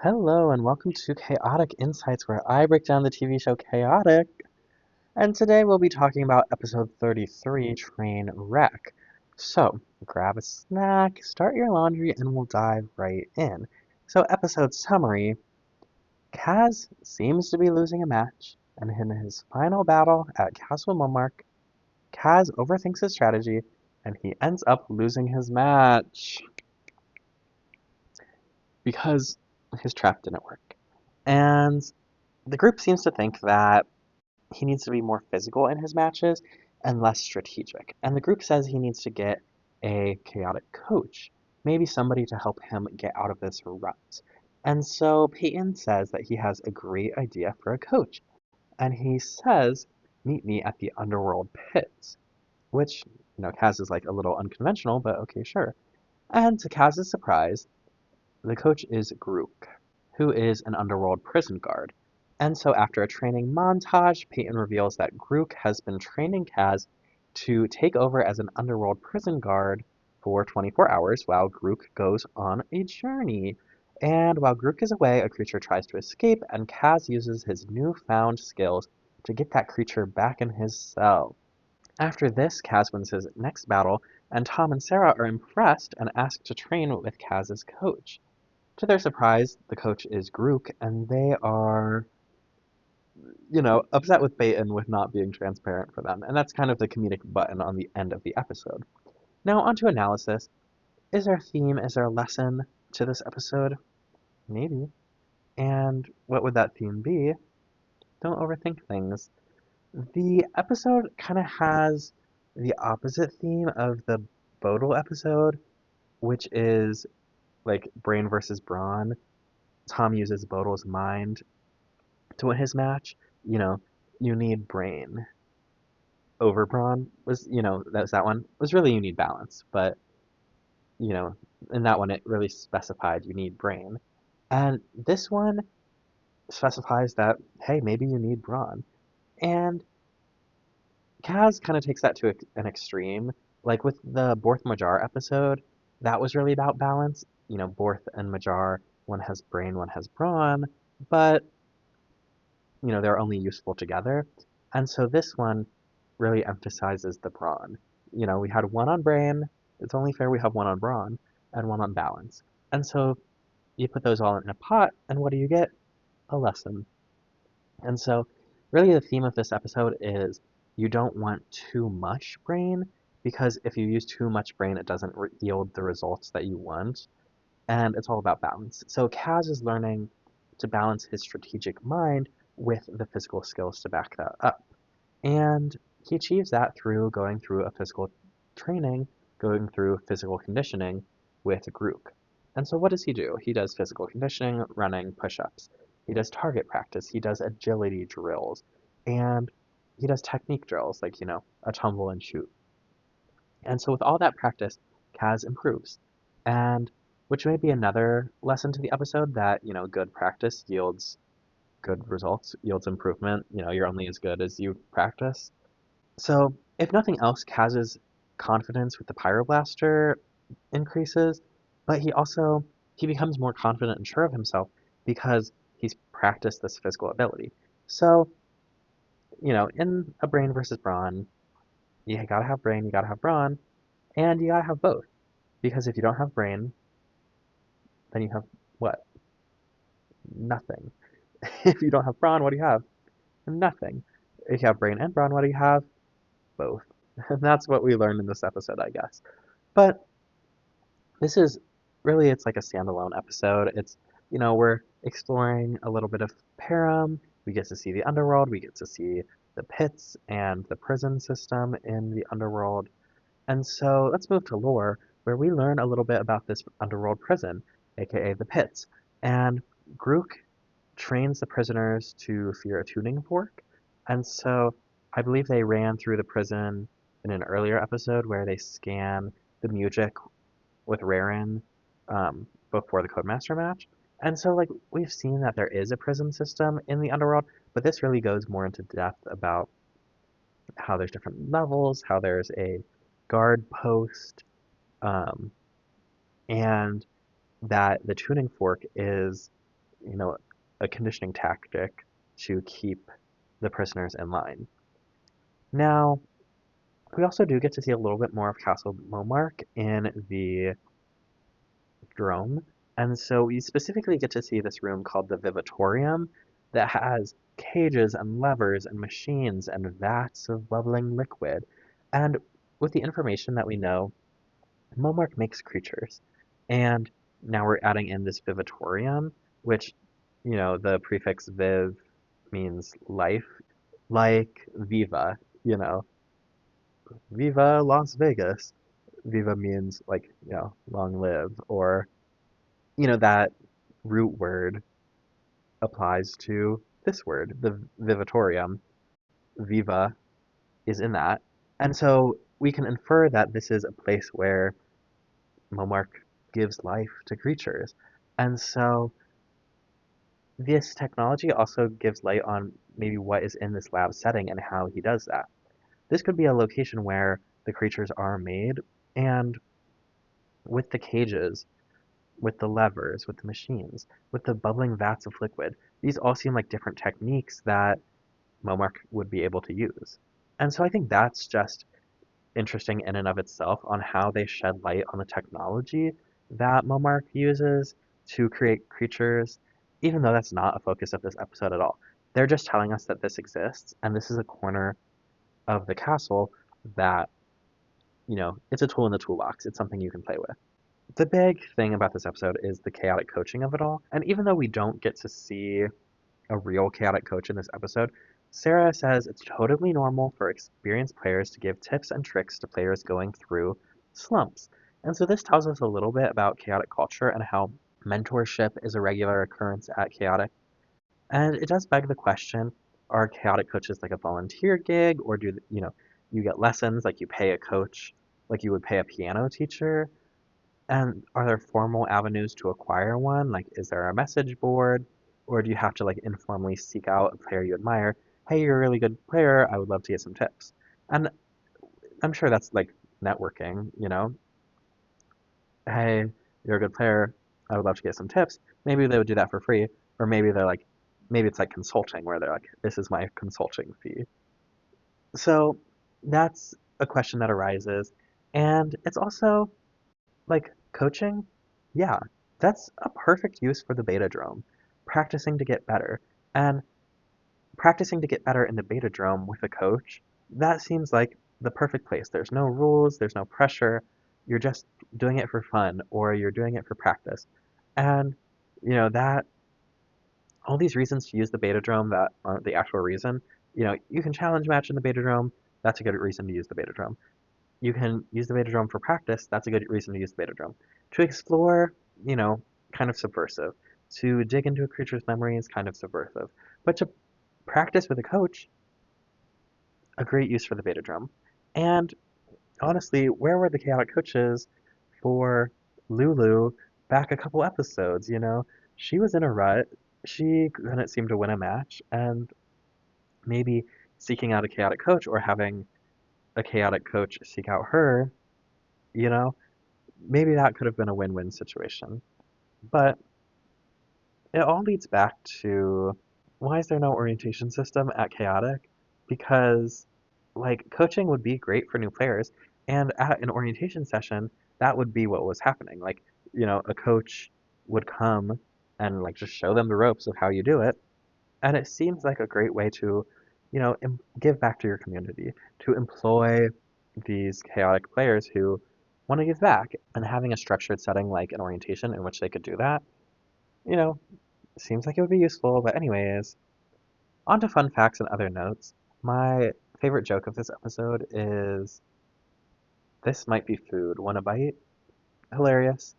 Hello and welcome to Chaotic Insights, where I break down the TV show Chaotic. And today we'll be talking about episode 33, Train Wreck. So, grab a snack, start your laundry, and we'll dive right in. So, episode summary: Kaz seems to be losing a match, and in his final battle at Castle Monarch, Kaz overthinks his strategy and he ends up losing his match because his trap didn't work. And the group seems to think that he needs to be more physical in his matches and less strategic. And the group says he needs to get a chaotic coach, maybe somebody to help him get out of this rut. And so Peyton says that he has a great idea for a coach. And he says, "Meet me at the underworld pits," which, Kaz is like a little unconventional, but okay, sure. And to Kaz's surprise, the coach is Grook, who is an underworld prison guard. And so after a training montage, Peyton reveals that Grook has been training Kaz to take over as an underworld prison guard for 24 hours while Grook goes on a journey. And while Grook is away, a creature tries to escape, and Kaz uses his newfound skills to get that creature back in his cell. After this, Kaz wins his next battle, and Tom and Sarah are impressed and ask to train with Kaz's coach. To their surprise, the coach is Grook, and they are, upset with Peyton with not being transparent for them. And that's kind of the comedic button on the end of the episode. Now, onto analysis. Is there a theme? Is there a lesson to this episode? Maybe. And what would that theme be? Don't overthink things. The episode kind of has the opposite theme of the Bodil episode, which is like brain versus brawn. Tom uses Bodil's mind to win his match. You know, you need brain over brawn was, that's that one. Was really you need balance, but you know, in that one it really specified you need brain. And this one specifies that, hey, maybe you need brawn. And Kaz kind of takes that to an extreme. Like with the Borth Majar episode, that was really about balance. Borth and Majar, one has brain, one has brawn, but they're only useful together. And so this one really emphasizes the brawn. We had one on brain, it's only fair we have one on brawn, and one on balance. And so you put those all in a pot, and what do you get? A lesson. And so really the theme of this episode is you don't want too much brain, because if you use too much brain, it doesn't yield the results that you want. And it's all about balance. So Kaz is learning to balance his strategic mind with the physical skills to back that up. And he achieves that through going through a physical training, going through physical conditioning with Grook. And so what does he do? He does physical conditioning, running, push-ups. He does target practice. He does agility drills. And he does technique drills, like, a tumble and shoot. And so with all that practice, Kaz improves. And which may be another lesson to the episode that, good practice yields good results, yields improvement. You're only as good as you practice. So, if nothing else, Kaz's confidence with the Pyroblaster increases, but he becomes more confident and sure of himself because he's practiced this physical ability. So, in a brain versus brawn, you gotta have brain, you gotta have brawn, and you gotta have both. Because if you don't have brain, then you have what? Nothing. If you don't have brawn, what do you have? Nothing. If you have brain and brawn, what do you have? Both. And that's what we learned in this episode, I guess. But this is really, it's like a standalone episode. It's, we're exploring a little bit of Param. We get to see the underworld. We get to see the pits and the prison system in the underworld. And so let's move to lore, where we learn a little bit about this underworld prison, aka the pits. And Grook trains the prisoners to fear a tuning fork. And so I believe they ran through the prison in an earlier episode where they scan the music with Raren before the Codemaster match. And so, like, we've seen that there is a prison system in the underworld, but this really goes more into depth about how there's different levels, how there's a guard post, um, and that the tuning fork is you know, a conditioning tactic to keep the prisoners in line. Now, we also do get to see a little bit more of Castle Momark in the drome, and so we specifically get to see this room called the Vivatorium that has cages and levers and machines and vats of bubbling liquid. And with the information that we know, Momark makes creatures. And now we're adding in this Vivatorium, which, the prefix viv means life, like Viva, you know, Viva Las Vegas. Viva means like, long live, or, that root word applies to this word, the Vivatorium. Viva is in that. And so we can infer that this is a place where Momark gives life to creatures. And so this technology also gives light on maybe what is in this lab setting and how he does that. This could be a location where the creatures are made, and with the cages, with the levers, with the machines, with the bubbling vats of liquid, these all seem like different techniques that Momark would be able to use. And so I think that's just interesting in and of itself on how they shed light on the technology that Momark uses to create creatures, even though that's not a focus of this episode at all. They're just telling us that this exists, and this is a corner of the castle that, it's a tool in the toolbox. It's something you can play with. The big thing about this episode is the chaotic coaching of it all. And even though we don't get to see a real chaotic coach in this episode, Sarah says it's totally normal for experienced players to give tips and tricks to players going through slumps. And so this tells us a little bit about chaotic culture and how mentorship is a regular occurrence at chaotic. And it does beg the question, are chaotic coaches like a volunteer gig, or do you get lessons like you pay a coach like you would pay a piano teacher? And are there formal avenues to acquire one? Like, is there a message board? Or do you have to like informally seek out a player you admire? Hey, you're a really good player. I would love to get some tips. And I'm sure that's like networking. Hey, you're a good player. I would love to get some tips. Maybe they would do that for free. Or maybe maybe it's like consulting where they're like, this is my consulting fee. So that's a question that arises. And it's also like coaching, yeah, that's a perfect use for the beta drome. Practicing to get better. And practicing to get better in the beta drome with a coach, that seems like the perfect place. There's no rules, there's no pressure. You're just doing it for fun or you're doing it for practice. And that all these reasons to use the beta drome that aren't the actual reason, you can challenge match in the beta drome. That's a good reason to use the beta drome. You can use the beta drome for practice. That's a good reason to use the beta drome. To explore, kind of subversive. To dig into a creature's memories, kind of subversive. But to practice with a coach, a great use for the beta drum. And honestly, where were the chaotic coaches for Lulu back a couple episodes? She was in a rut. She couldn't seem to win a match, and maybe seeking out a chaotic coach or having a chaotic coach seek out her, you know, maybe that could have been a win-win situation. But it all leads back to, why is there no orientation system at Chaotic? Because like coaching would be great for new players, and at an orientation session, that would be what was happening. Like, a coach would come and like just show them the ropes of how you do it, and it seems like a great way to, give back to your community, to employ these chaotic players who want to give back, and having a structured setting like an orientation in which they could do that, you know, seems like it would be useful. But anyways, on to fun facts and other notes. My favorite joke of this episode is, this might be food. Want a bite? Hilarious.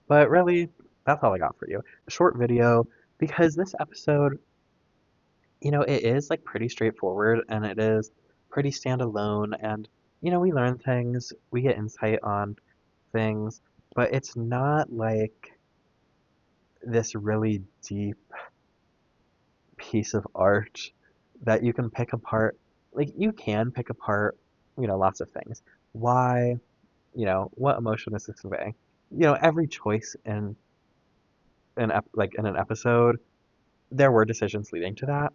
But really, that's all I got for you. A short video, because this episode, it is like pretty straightforward and it is pretty standalone, and we learn things, we get insight on things, but it's not like this really deep piece of art that you can pick apart. Like, you can pick apart, lots of things. Why, what emotion is this conveying? Every choice in in an episode, there were decisions leading to that.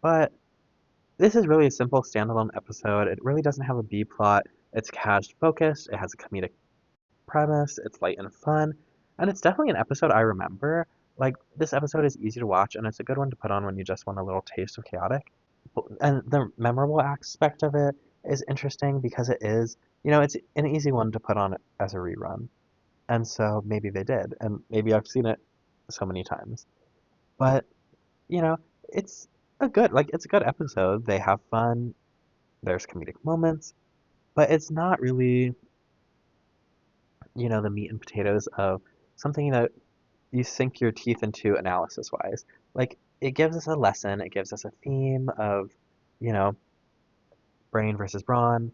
But this is really a simple standalone episode. It really doesn't have a B plot. It's cast focused. It has a comedic premise. It's light and fun, and it's definitely an episode I remember. Like this episode is easy to watch, and it's a good one to put on when you just want a little taste of chaotic. And the memorable aspect of it is interesting because it is, it's an easy one to put on as a rerun. And so maybe they did, and maybe I've seen it so many times. But, you know, it's it's a good episode. They have fun, there's comedic moments, but it's not really, the meat and potatoes of something that you sink your teeth into analysis wise. Like, it gives us a lesson, it gives us a theme of, you know, brain versus brawn.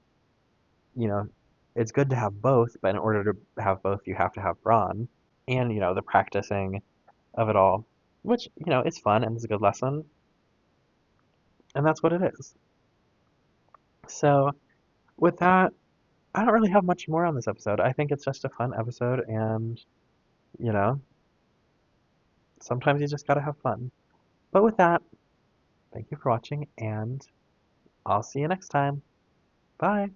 You know, it's good to have both, but in order to have both, you have to have brawn. And, the practicing of it all, which, it's fun and it's a good lesson. And that's what it is. So, with that, I don't really have much more on this episode. I think it's just a fun episode, and, you know, sometimes you just gotta have fun. But with that, thank you for watching, and I'll see you next time. Bye!